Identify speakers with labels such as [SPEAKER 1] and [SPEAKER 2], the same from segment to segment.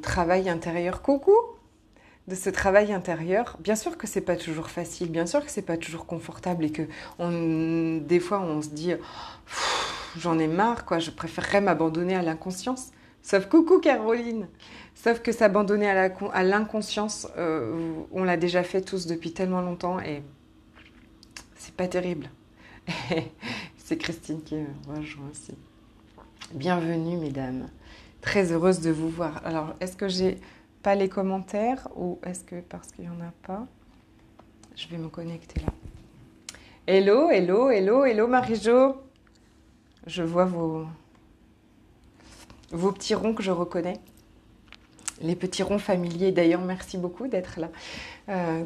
[SPEAKER 1] Travail intérieur, coucou, de ce travail intérieur. Bien sûr que c'est pas toujours facile, bien sûr que c'est pas toujours confortable et que des fois on se dit j'en ai marre quoi, je préférerais m'abandonner à l'inconscience. Sauf coucou Caroline, sauf que s'abandonner à l'inconscience, on l'a déjà fait tous depuis tellement longtemps et c'est pas terrible. C'est Christine qui me rejoint aussi. Bienvenue mesdames, très heureuse de vous voir. Alors est-ce que j'ai pas les commentaires ou est-ce que parce qu'il n'y en a pas, je vais me connecter là. Hello, hello, hello, hello Marie-Jo. Je vois vos petits ronds que je reconnais. Les petits ronds familiers. D'ailleurs, merci beaucoup d'être là.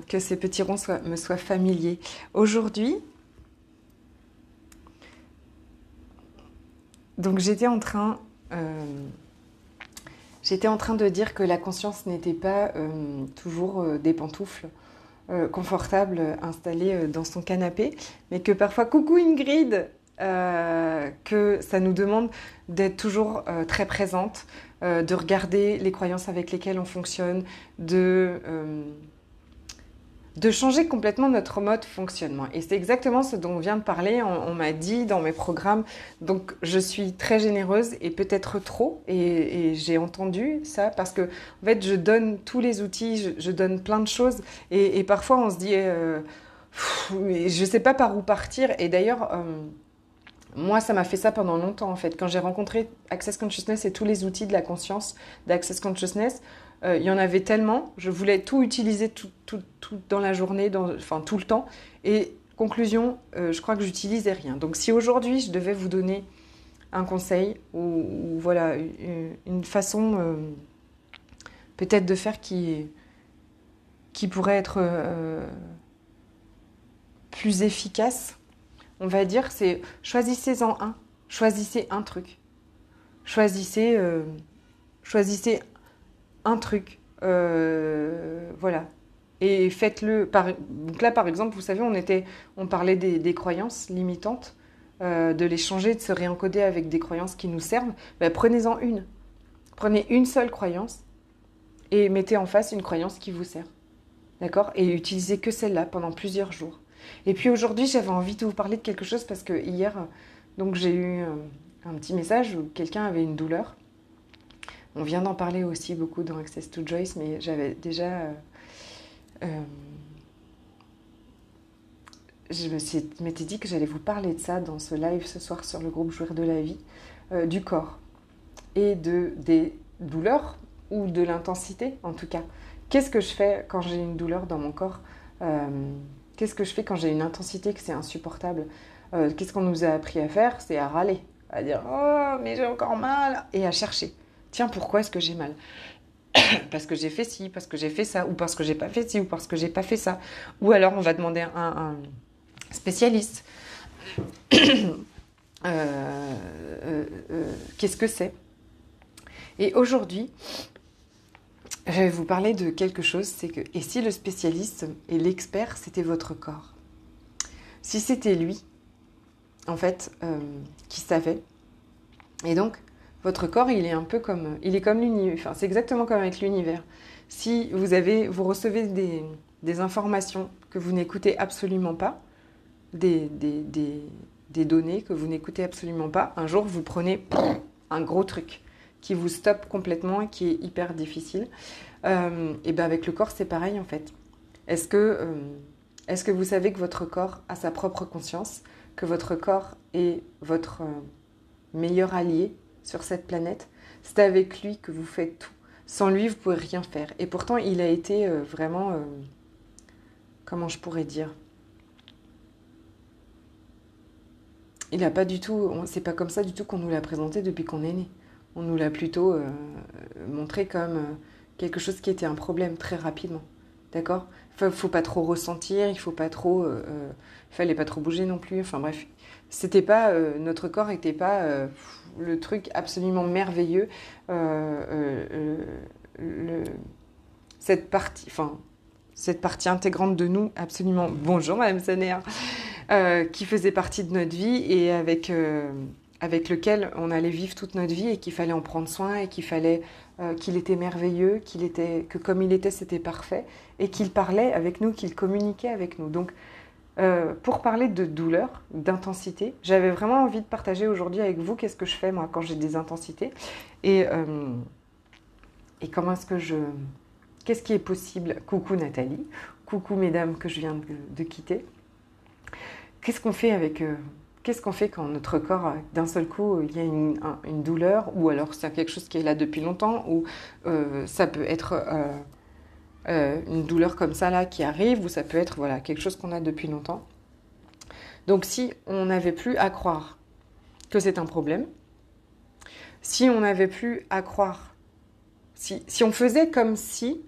[SPEAKER 1] Que ces petits ronds me soient familiers. Aujourd'hui, donc j'étais en train de dire que la conscience n'était pas toujours des pantoufles confortables installées dans son canapé, mais que parfois, coucou Ingrid, que ça nous demande d'être toujours très présente, de regarder les croyances avec lesquelles on fonctionne, de changer complètement notre mode de fonctionnement. Et c'est exactement ce dont on vient de parler, on m'a dit dans mes programmes. Donc je suis très généreuse et peut-être trop, et j'ai entendu ça parce que en fait je donne tous les outils, je donne plein de choses, et parfois on se dit mais je sais pas par où partir. Et d'ailleurs moi, ça m'a fait ça pendant longtemps, en fait. Quand j'ai rencontré Access Consciousness et tous les outils de la conscience d'Access Consciousness, il y en avait tellement. Je voulais tout utiliser tout dans la journée, enfin tout le temps. Et conclusion, je crois que j'utilisais rien. Donc si aujourd'hui, je devais vous donner un conseil ou voilà, une façon peut-être de faire qui pourrait être plus efficace, on va dire, c'est choisissez-en un. Choisissez un truc. Choisissez un truc. Voilà. Et faites-le. Donc là, par exemple, vous savez, on parlait des croyances limitantes, de les changer, de se réencoder avec des croyances qui nous servent. Ben, prenez-en une. Prenez une seule croyance et mettez en face une croyance qui vous sert. D'accord ? Et utilisez que celle-là pendant plusieurs jours. Et puis aujourd'hui, j'avais envie de vous parler de quelque chose parce que hier, donc j'ai eu un petit message où quelqu'un avait une douleur. On vient d'en parler aussi beaucoup dans Access to Joyce, mais j'avais déjà... je m'étais dit que j'allais vous parler de ça dans ce live ce soir sur le groupe Jouir de la vie, du corps et des douleurs ou de l'intensité en tout cas. Qu'est-ce que je fais quand j'ai une douleur dans mon corps ? Qu'est-ce que je fais quand j'ai une intensité que c'est insupportable ? Qu'est-ce qu'on nous a appris à faire ? C'est à râler, à dire « Oh, mais j'ai encore mal !» et à chercher. Tiens, pourquoi est-ce que j'ai mal ? Parce que j'ai fait ci, parce que j'ai fait ça, ou parce que j'ai pas fait ci, ou parce que j'ai pas fait ça. Ou alors on va demander à un spécialiste. Qu'est-ce que c'est ? Et aujourd'hui, je vais vous parler de quelque chose, c'est que, et si le spécialiste et l'expert, c'était votre corps ? Si c'était lui, en fait, qui savait, et donc, votre corps, il est comme l'univers, enfin, c'est exactement comme avec l'univers. Si vous recevez des informations que vous n'écoutez absolument pas, des données que vous n'écoutez absolument pas, un jour, vous prenez un gros truc qui vous stoppe complètement et qui est hyper difficile. Et ben avec le corps, c'est pareil en fait. Est-ce que vous savez que votre corps a sa propre conscience, que votre corps est votre meilleur allié sur cette planète ? C'est avec lui que vous faites tout. Sans lui, vous ne pouvez rien faire. Et pourtant, il a été vraiment... comment je pourrais dire ? Il n'a pas du tout... C'est pas comme ça du tout qu'on nous l'a présenté depuis qu'on est né. On nous l'a plutôt montré comme quelque chose qui était un problème très rapidement. D'accord ? Faut pas trop ressentir, il fallait pas trop bouger non plus. Enfin bref, c'était pas notre corps n'était pas le truc absolument merveilleux. Cette partie intégrante de nous, absolument. Bonjour Madame Saner, qui faisait partie de notre vie et avec avec lequel on allait vivre toute notre vie et qu'il fallait en prendre soin et qu'il était merveilleux, que comme il était, c'était parfait et qu'il parlait avec nous, qu'il communiquait avec nous. Donc, pour parler de douleur, d'intensité, j'avais vraiment envie de partager aujourd'hui avec vous qu'est-ce que je fais moi quand j'ai des intensités et comment est-ce que qu'est-ce qui est possible. Coucou Nathalie, coucou mesdames que je viens de quitter. Qu'est-ce qu'on fait quand notre corps, d'un seul coup, il y a une douleur, ou alors c'est quelque chose qui est là depuis longtemps, ou ça peut être une douleur comme ça là qui arrive, ou ça peut être voilà, quelque chose qu'on a depuis longtemps. Donc si on n'avait plus à croire que c'est un problème, si on n'avait plus à croire, si on faisait comme si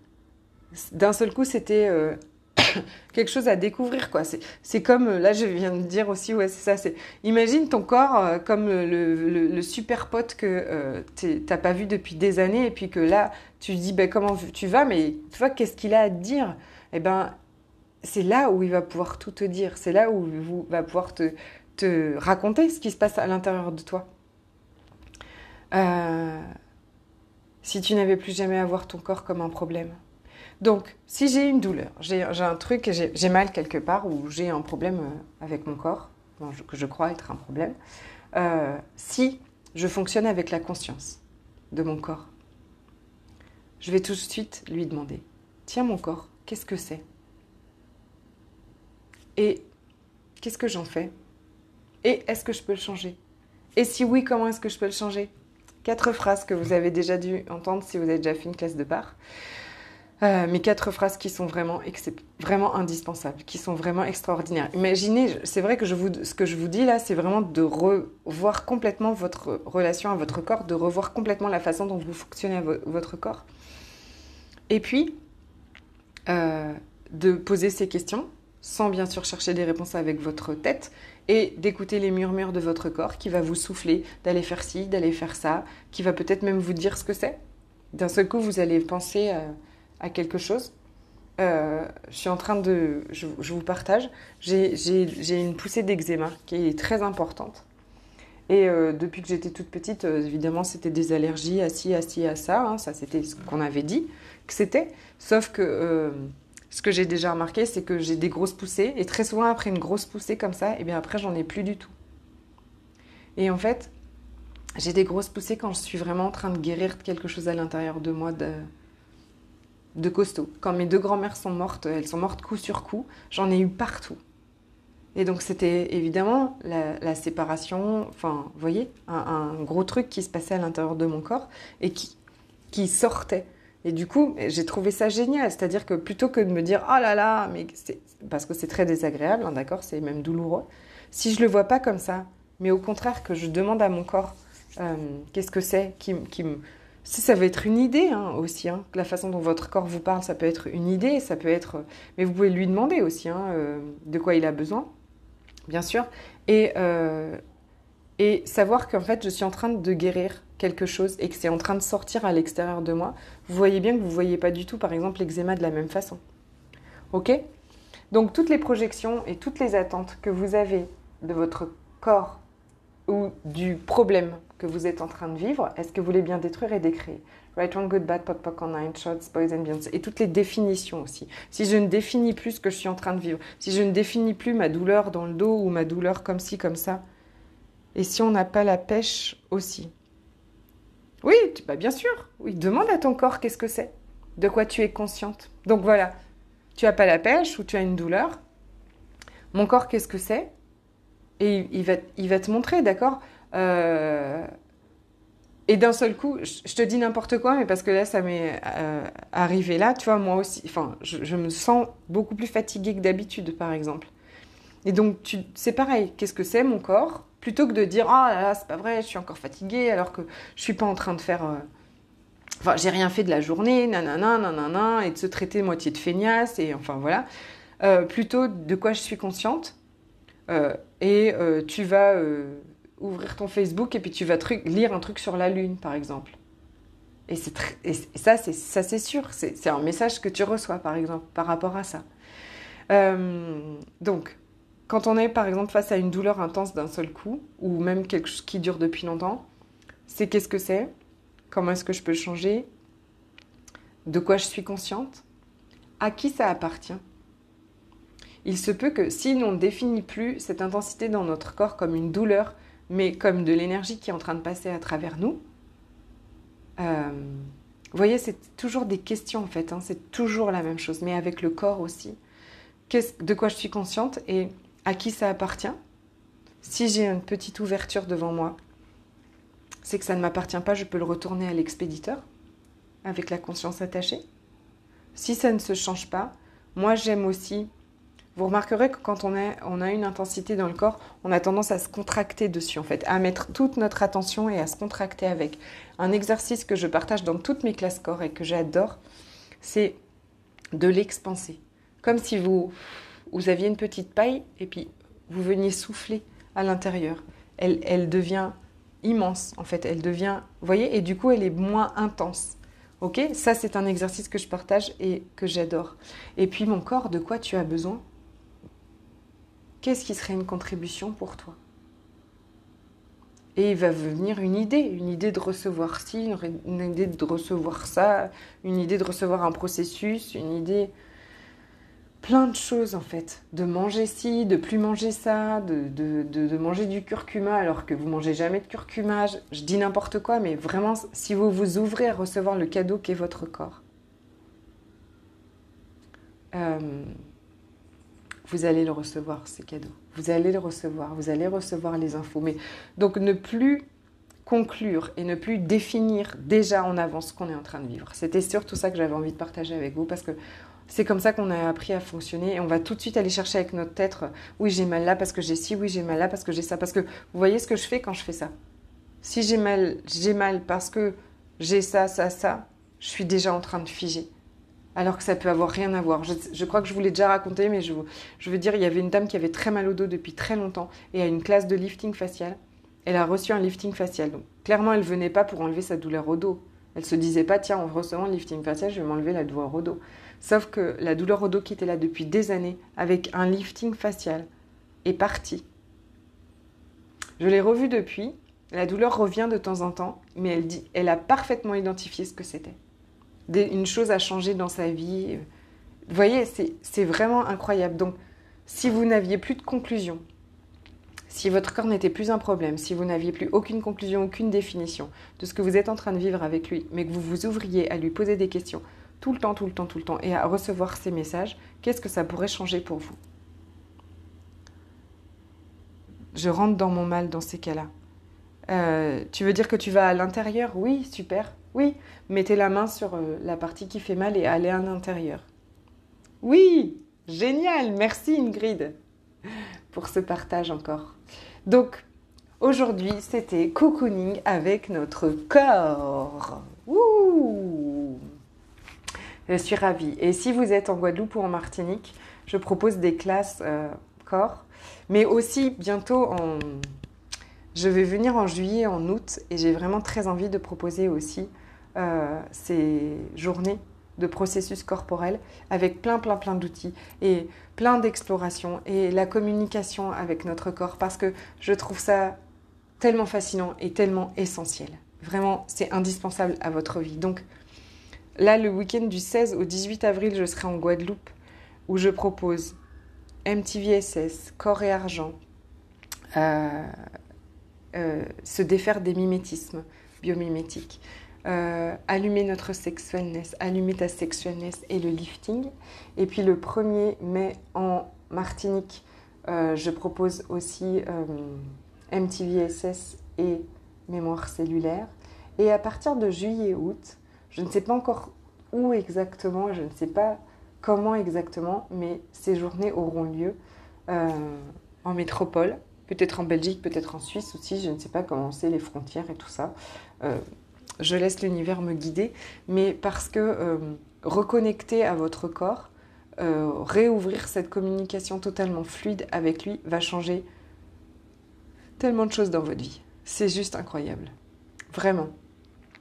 [SPEAKER 1] d'un seul coup c'était quelque chose à découvrir, quoi. C'est comme, là je viens de dire aussi, ouais c'est ça, imagine ton corps comme le super pote que t'as pas vu depuis des années et puis que là tu dis ben, comment tu vas, mais tu vois qu'est-ce qu'il a à te dire, et ben c'est là où il va pouvoir tout te dire, c'est là où il va pouvoir te raconter ce qui se passe à l'intérieur de toi. Si tu n'avais plus jamais à voir ton corps comme un problème. Donc, si j'ai une douleur, j'ai un truc, j'ai mal quelque part ou j'ai un problème avec mon corps, que je crois être un problème, si je fonctionne avec la conscience de mon corps, je vais tout de suite lui demander, tiens mon corps, qu'est-ce que c'est? Et qu'est-ce que j'en fais? Et est-ce que je peux le changer? Et si oui, comment est-ce que je peux le changer? 4 phrases que vous avez déjà dû entendre si vous avez déjà fait une classe de barre. Mais 4 phrases qui sont vraiment indispensables, qui sont vraiment extraordinaires. Imaginez, c'est vrai que ce que je vous dis là, c'est vraiment de revoir complètement votre relation à votre corps, de revoir complètement la façon dont vous fonctionnez à votre corps. Et puis, de poser ces questions, sans bien sûr chercher des réponses avec votre tête, et d'écouter les murmures de votre corps qui va vous souffler d'aller faire ci, d'aller faire ça, qui va peut-être même vous dire ce que c'est. D'un seul coup, vous allez penser à quelque chose. Je vous partage, j'ai une poussée d'eczéma qui est très importante. Et depuis que j'étais toute petite, évidemment, c'était des allergies à ci, à ça. Hein, ça, c'était ce qu'on avait dit que c'était. Sauf que ce que j'ai déjà remarqué, c'est que j'ai des grosses poussées. Et très souvent, après une grosse poussée comme ça, et bien après, j'en ai plus du tout. Et en fait, j'ai des grosses poussées quand je suis vraiment en train de guérir quelque chose à l'intérieur de moi de costaud. Quand mes 2 grand-mères sont mortes, elles sont mortes coup sur coup, j'en ai eu partout. Et donc c'était évidemment la séparation, enfin, vous voyez, un gros truc qui se passait à l'intérieur de mon corps et qui sortait. Et du coup, j'ai trouvé ça génial, c'est-à-dire que plutôt que de me dire « Oh là là !» mais parce que c'est très désagréable, hein, d'accord, c'est même douloureux. Si je le vois pas comme ça, mais au contraire que je demande à mon corps qu'est-ce que c'est ça va être une idée hein, aussi. Hein. La façon dont votre corps vous parle, ça peut être une idée, ça peut être... Mais vous pouvez lui demander aussi hein, de quoi il a besoin, bien sûr. Et savoir qu'en fait, je suis en train de guérir quelque chose et que c'est en train de sortir à l'extérieur de moi. Vous voyez bien que vous ne voyez pas du tout, par exemple, l'eczéma de la même façon. Ok ? Donc, toutes les projections et toutes les attentes que vous avez de votre corps ou du problème que vous êtes en train de vivre, est-ce que vous voulez bien détruire et décréer? Right, wrong, good, bad, pop, pop, online, shots, boys and beyonds. Et toutes les définitions aussi. Si je ne définis plus ce que je suis en train de vivre, si je ne définis plus ma douleur dans le dos ou ma douleur comme ci, comme ça, et si on n'a pas la pêche aussi? Oui, bah bien sûr. Oui, demande à ton corps qu'est-ce que c'est, de quoi tu es consciente. Donc voilà, tu n'as pas la pêche ou tu as une douleur. Mon corps, qu'est-ce que c'est? Et il va te montrer, d'accord? Et d'un seul coup, je te dis n'importe quoi, mais parce que là, ça m'est arrivé là, tu vois, moi aussi, enfin, je me sens beaucoup plus fatiguée que d'habitude, par exemple. Et donc, c'est pareil, qu'est-ce que c'est, mon corps? Plutôt que de dire, ah là là, c'est pas vrai, je suis encore fatiguée, alors que je suis pas en train de faire... Enfin, j'ai rien fait de la journée, nanana, nanana, et de se traiter moitié de feignasse, et enfin, voilà. Plutôt de quoi je suis consciente. Tu vas ouvrir ton Facebook et puis tu vas lire un truc sur la Lune, par exemple. Et ça, c'est sûr, c'est un message que tu reçois, par exemple, par rapport à ça. Donc, quand on est par exemple face à une douleur intense d'un seul coup, ou même quelque chose qui dure depuis longtemps, c'est qu'est-ce que c'est? Comment est-ce que je peux le changer? De quoi je suis consciente? À qui ça appartient? Il se peut que si on ne définit plus cette intensité dans notre corps comme une douleur, mais comme de l'énergie qui est en train de passer à travers nous, vous voyez, c'est toujours des questions en fait, hein, c'est toujours la même chose, mais avec le corps aussi. De quoi je suis consciente et à qui ça appartient? Si j'ai une petite ouverture devant moi, c'est que ça ne m'appartient pas, je peux le retourner à l'expéditeur avec la conscience attachée. Si ça ne se change pas, moi j'aime aussi. Vous remarquerez que quand on a une intensité dans le corps, on a tendance à se contracter dessus en fait, à mettre toute notre attention et à se contracter avec. Un exercice que je partage dans toutes mes classes corps et que j'adore, c'est de l'expanser. Comme si vous aviez une petite paille et puis vous veniez souffler à l'intérieur. Elle devient immense en fait, elle devient, vous voyez, et du coup elle est moins intense. Ok, ça c'est un exercice que je partage et que j'adore. Et puis mon corps, de quoi tu as besoin? Qu'est-ce qui serait une contribution pour toi? Et il va venir une idée de recevoir ci, une idée de recevoir ça, une idée de recevoir un processus, une idée... Plein de choses en fait. De manger ci, de plus manger ça, de manger du curcuma alors que vous mangez jamais de curcuma. Je dis n'importe quoi, mais vraiment, si vous vous ouvrez à recevoir le cadeau qu'est votre corps, vous allez le recevoir, ces cadeaux. Vous allez le recevoir, vous allez recevoir les infos. Mais donc ne plus conclure et ne plus définir déjà en avance ce qu'on est en train de vivre. C'était surtout ça que j'avais envie de partager avec vous parce que c'est comme ça qu'on a appris à fonctionner et on va tout de suite aller chercher avec notre tête oui j'ai mal là parce que j'ai ci, oui j'ai mal là parce que j'ai ça. Parce que vous voyez ce que je fais quand je fais ça. Si j'ai mal parce que j'ai ça, je suis déjà en train de figer. Alors que ça peut avoir rien à voir. Je crois que je vous l'ai déjà raconté, mais je veux dire, il y avait une dame qui avait très mal au dos depuis très longtemps et à une classe de lifting facial. Elle a reçu un lifting facial. Donc, clairement, elle venait pas pour enlever sa douleur au dos. Elle se disait pas, tiens, en recevant le lifting facial, je vais m'enlever la douleur au dos. Sauf que la douleur au dos qui était là depuis des années, avec un lifting facial, est partie. Je l'ai revue depuis. La douleur revient de temps en temps, mais elle a parfaitement identifié ce que c'était. Une chose a changé dans sa vie. Vous voyez, c'est vraiment incroyable. Donc, si vous n'aviez plus de conclusion, si votre corps n'était plus un problème, si vous n'aviez plus aucune conclusion, aucune définition de ce que vous êtes en train de vivre avec lui, mais que vous vous ouvriez à lui poser des questions tout le temps, et à recevoir ces messages, qu'est-ce que ça pourrait changer pour vous? Je rentre dans mon mal dans ces cas-là. Tu veux dire que tu vas à l'intérieur? Oui, super. Oui, mettez la main sur la partie qui fait mal et allez à l'intérieur. Oui, génial. Merci Ingrid pour ce partage encore. Donc, aujourd'hui, c'était cocooning avec notre corps. Ouh! Je suis ravie. Et si vous êtes en Guadeloupe ou en Martinique, je propose des classes corps, mais aussi bientôt je vais venir en juillet, en août, et j'ai vraiment très envie de proposer aussi ces journées de processus corporel avec plein d'outils et plein d'explorations et la communication avec notre corps parce que je trouve ça tellement fascinant et tellement essentiel. Vraiment, c'est indispensable à votre vie. Donc là, le week-end du 16 au 18 avril, je serai en Guadeloupe où je propose MTVSS, corps et argent, se défaire des mimétismes biomimétiques, allumer notre sexualness, allumer ta sexualness et le lifting. Et puis le 1er mai en Martinique, je propose aussi MTVSS et mémoire cellulaire. Et à partir de juillet-août, je ne sais pas encore où exactement, je ne sais pas comment exactement, mais ces journées auront lieu en métropole. Peut-être en Belgique, peut-être en Suisse aussi, je ne sais pas comment c'est les frontières et tout ça. Je laisse l'univers me guider, mais parce que reconnecter à votre corps, réouvrir cette communication totalement fluide avec lui va changer tellement de choses dans votre vie. C'est juste incroyable. Vraiment.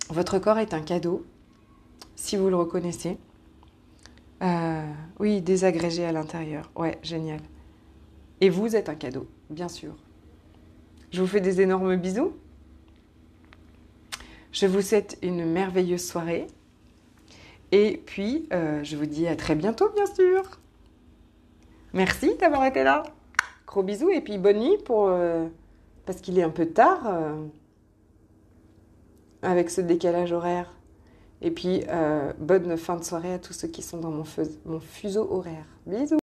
[SPEAKER 1] Votre corps est un cadeau, si vous le reconnaissez. Oui, désagrégé à l'intérieur. Ouais, génial. Et vous êtes un cadeau, bien sûr. Je vous fais des énormes bisous. Je vous souhaite une merveilleuse soirée. Et puis, je vous dis à très bientôt, bien sûr. Merci d'avoir été là. Gros bisous et puis bonne nuit parce qu'il est un peu tard avec ce décalage horaire. Et puis, bonne fin de soirée à tous ceux qui sont dans mon fuseau horaire. Bisous.